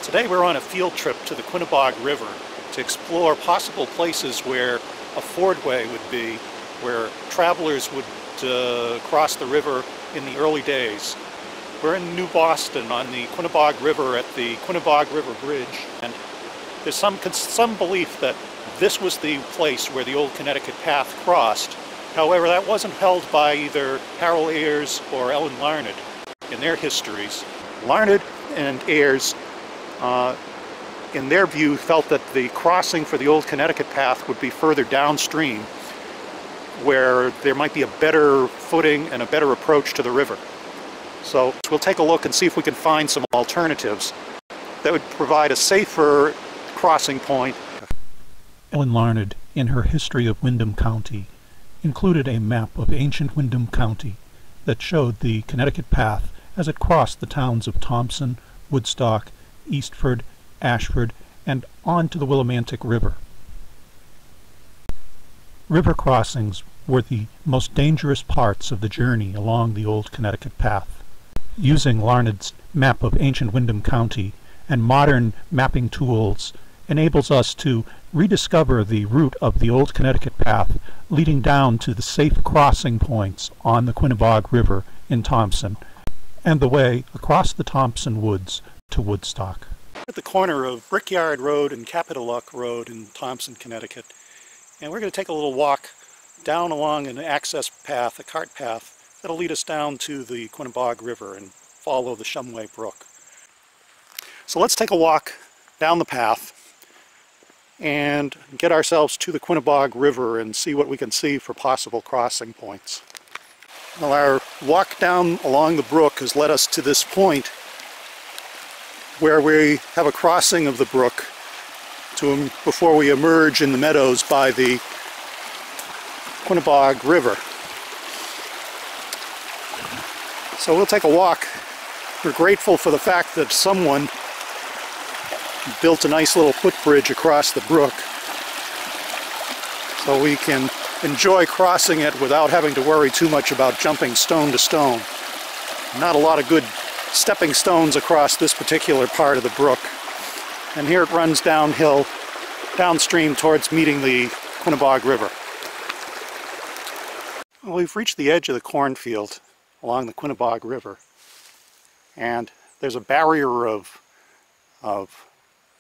Today we're on a field trip to the Quinebaug River to explore possible places where a fordway would be, where travelers would cross the river in the early days. We're in New Boston on the Quinebaug River at the Quinebaug River Bridge, and there's some belief that this was the place where the Old Connecticut Path crossed. However, that wasn't held by either Harold Ayers or Ellen Larned in their histories. Larned and Ayers, in their view, felt that the crossing for the Old Connecticut Path would be further downstream, where there might be a better footing and a better approach to the river. So we'll take a look and see if we can find some alternatives that would provide a safer crossing point. Ellen Larned, in her History of Windham County, included a map of ancient Windham County that showed the Connecticut Path as it crossed the towns of Thompson, Woodstock, Eastford, Ashford, and on to the Willimantic River. River crossings were the most dangerous parts of the journey along the Old Connecticut Path. Using Larned's map of ancient Windham County and modern mapping tools enables us to rediscover the route of the Old Connecticut Path leading down to the safe crossing points on the Quinebaug River in Thompson and the way across the Thompson Woods to Woodstock. At the corner of Brickyard Road and Capitoluck Road in Thompson, Connecticut, and we're going to take a little walk down along an access path, a cart path, that'll lead us down to the Quinebaug River and follow the Shumway Brook. So let's take a walk down the path and get ourselves to the Quinebaug River and see what we can see for possible crossing points. Well, our walk down along the brook has led us to this point where we have a crossing of the brook before we emerge in the meadows by the Quinebaug River. So we'll take a walk. We're grateful for the fact that someone built a nice little footbridge across the brook so we can enjoy crossing it without having to worry too much about jumping stone to stone. Not a lot of good stepping stones across this particular part of the brook. And here it runs downhill, downstream towards meeting the Quinebaug River. Well, we've reached the edge of the cornfield along the Quinebaug River, and there's a barrier of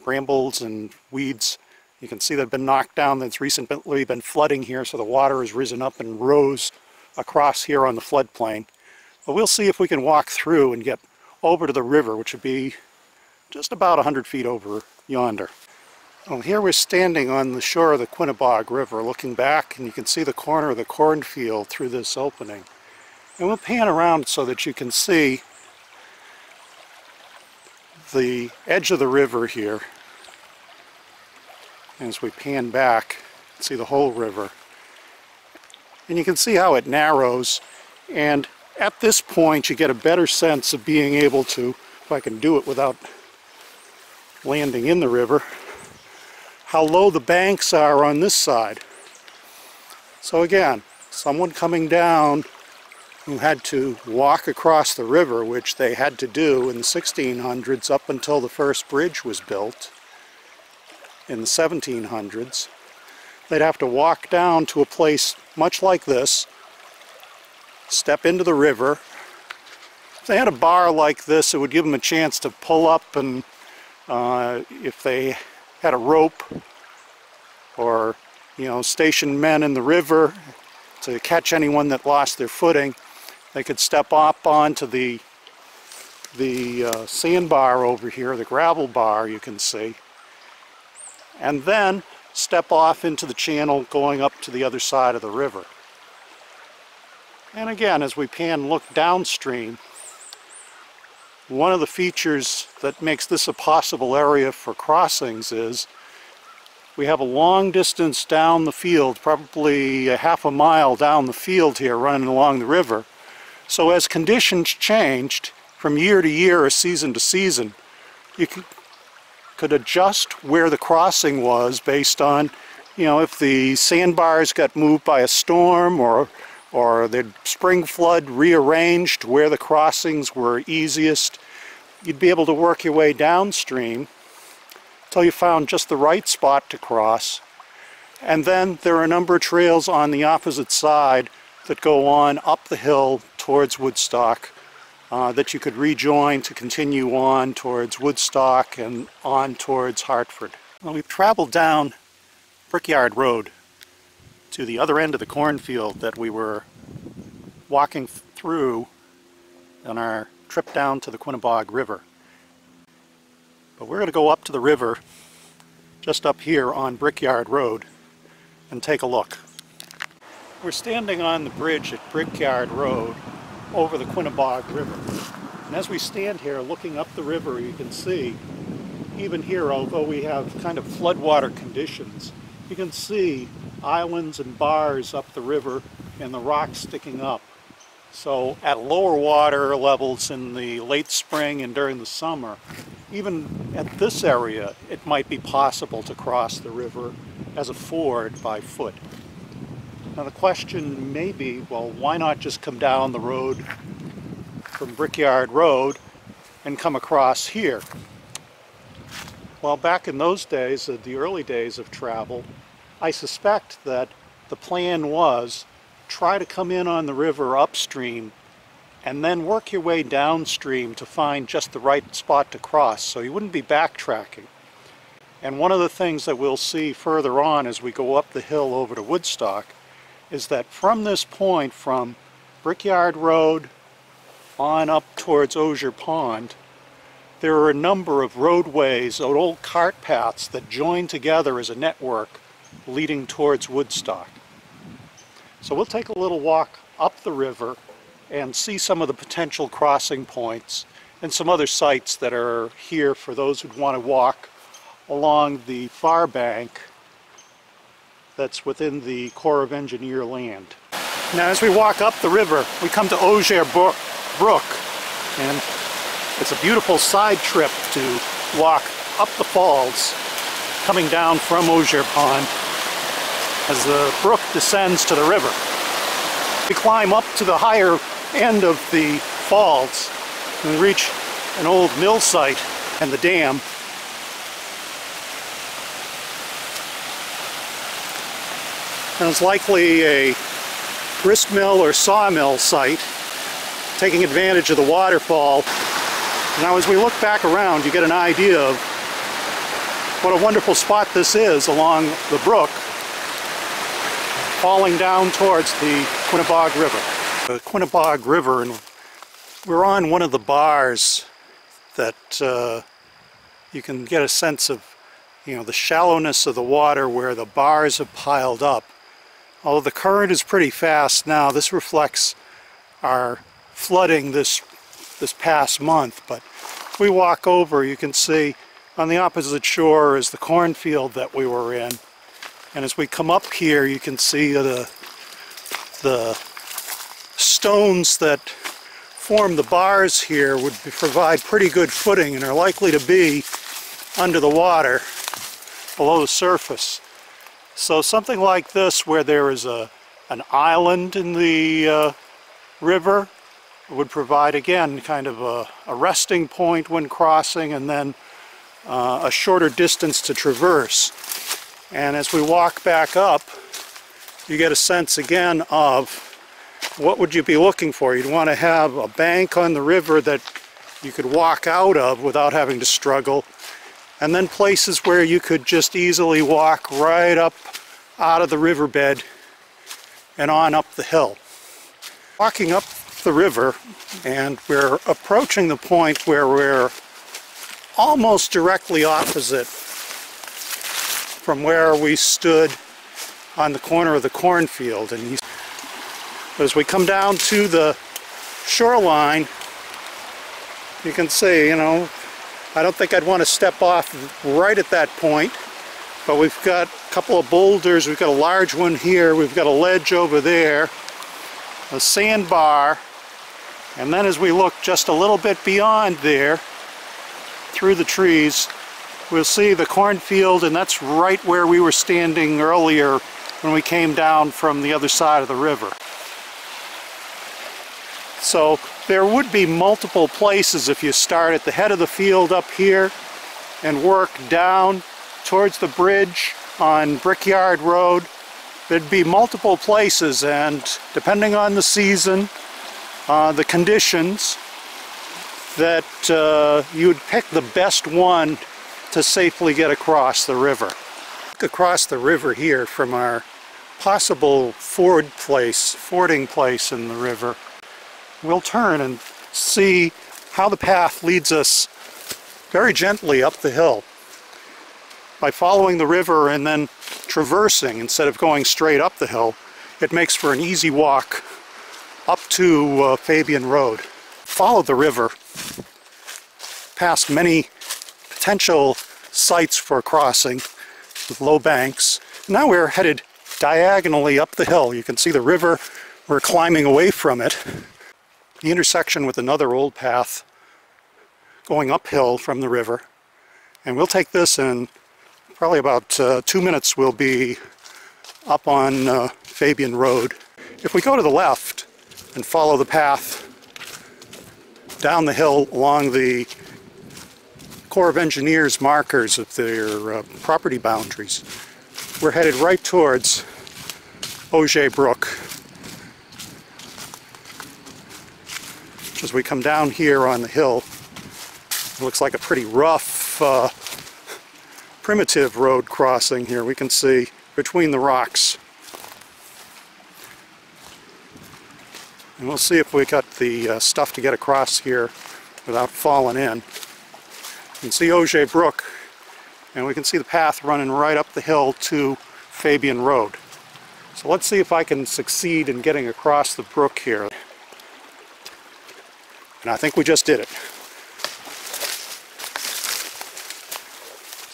brambles and weeds. You can see they've been knocked down. That's recently been flooding here, so the water has risen up and rose across here on the floodplain. But we'll see if we can walk through and get over to the river, which would be just about 100 feet over yonder. Well, here we're standing on the shore of the Quinebaug River looking back, and you can see the corner of the cornfield through this opening. And we'll pan around so that you can see the edge of the river here. As we pan back, see the whole river. And you can see how it narrows, and at this point you get a better sense of being able to, if I can do it without landing in the river, how low the banks are on this side. So again, someone coming down who had to walk across the river, which they had to do in the 1600s up until the first bridge was built in the 1700s. They'd have to walk down to a place much like this, step into the river. If they had a bar like this, it would give them a chance to pull up, and if they had a rope or, station men in the river to catch anyone that lost their footing, they could step up onto the sandbar over here, the gravel bar you can see, and then step off into the channel going up to the other side of the river. And again, as we pan look downstream, one of the features that makes this a possible area for crossings is we have a long distance down the field, probably a half a mile down the field here running along the river. So as conditions changed from year to year or season to season, you could adjust where the crossing was based on, if the sandbars got moved by a storm or the spring flood rearranged where the crossings were easiest. you'd be able to work your way downstream until you found just the right spot to cross. And then there are a number of trails on the opposite side that go on up the hill towards Woodstock that you could rejoin to continue on towards Woodstock and on towards Hartford. Well, we've traveled down Brickyard Road to the other end of the cornfield that we were walking through on our trip down to the Quinebaug River. But we're going to go up to the river just up here on Brickyard Road and take a look. We're standing on the bridge at Brickyard Road over the Quinebaug River. And as we stand here looking up the river, you can see, even here, although we have kind of floodwater conditions, you can see islands and bars up the river and the rocks sticking up. So at lower water levels in the late spring and during the summer, even at this area, it might be possible to cross the river as a ford by foot. Now the question may be, well, why not just come down the road from Brickyard Road and come across here? Well, back in those days, the early days of travel, I suspect that the plan was try to come in on the river upstream and then work your way downstream to find just the right spot to cross, so you wouldn't be backtracking. And one of the things that we'll see further on as we go up the hill over to Woodstock is that from this point, from Brickyard Road on up towards Osier Pond, there are a number of roadways, old cart paths that join together as a network leading towards Woodstock. So we'll take a little walk up the river and see some of the potential crossing points and some other sites that are here for those who want to walk along the far bank that's within the Corps of Engineer land. Now as we walk up the river, we come to Osier Brook, and it's a beautiful side trip to walk up the falls coming down from Osier Pond as the brook descends to the river. We climb up to the higher end of the falls and we reach an old mill site and the dam. And it's likely a grist mill or sawmill site taking advantage of the waterfall. Now as we look back around, you get an idea of what a wonderful spot this is along the brook falling down towards the Quinebaug River. The Quinebaug River, and we're on one of the bars that you can get a sense of, the shallowness of the water where the bars have piled up. Although the current is pretty fast now, this reflects our flooding this past month, but if we walk over, you can see on the opposite shore is the cornfield that we were in. And as we come up here, you can see the stones that form the bars here would provide pretty good footing and are likely to be under the water below the surface. So something like this, where there is an island in the river, would provide again kind of a resting point when crossing, and then a shorter distance to traverse. And as we walk back up, you get a sense again of what would you be looking for. You'd want to have a bank on the river that you could walk out of without having to struggle, and then places where you could just easily walk right up out of the riverbed and on up the hill. Walking up the river, and we're approaching the point where we're almost directly opposite from where we stood on the corner of the cornfield. And as we come down to the shoreline, you can see, I don't think I'd want to step off right at that point, but we've got a couple of boulders. We've got a large one here, we've got a ledge over there, a sandbar, and then as we look just a little bit beyond there through the trees, we'll see the cornfield, and that's right where we were standing earlier when we came down from the other side of the river. So there would be multiple places if you start at the head of the field up here and work down towards the bridge on Brickyard Road. There'd be multiple places, and depending on the season, the conditions, that you'd pick the best one to safely get across the river. Across the river here from our possible fording place in the river. We'll turn and see how the path leads us very gently up the hill. By following the river and then traversing instead of going straight up the hill, it makes for an easy walk up to Fabian Road. Follow the river past many potential sites for crossing with low banks. Now we're headed diagonally up the hill. You can see the river. We're climbing away from it. The intersection with another old path going uphill from the river. And we'll take this in probably about 2 minutes. We'll be up on Fabian Road. If we go to the left and follow the path down the hill along the Corps of Engineers markers of their property boundaries, we're headed right towards Auger Brook. As we come down here on the hill, it looks like a pretty rough, primitive road crossing here. We can see between the rocks. And we'll see if we got the stuff to get across here without falling in. You can see Auger Brook, and we can see the path running right up the hill to Fabian Road. So let's see if I can succeed in getting across the brook here. And I think we just did it.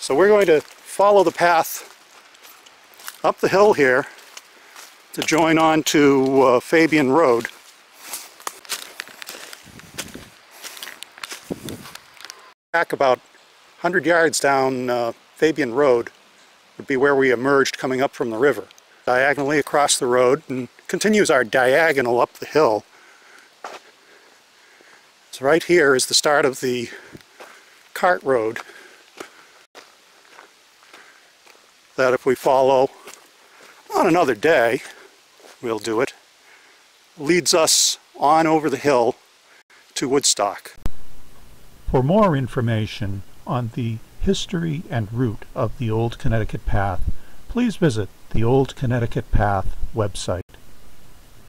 So we're going to follow the path up the hill here to join on to Fabian Road. Back about 100 yards down Fabian Road would be where we emerged coming up from the river. Diagonally across the road, and continues our diagonal up the hill. So right here is the start of the cart road that, if we follow on another day, we'll do it, leads us on over the hill to Woodstock. For more information on the history and route of the Old Connecticut Path, please visit the Old Connecticut Path website.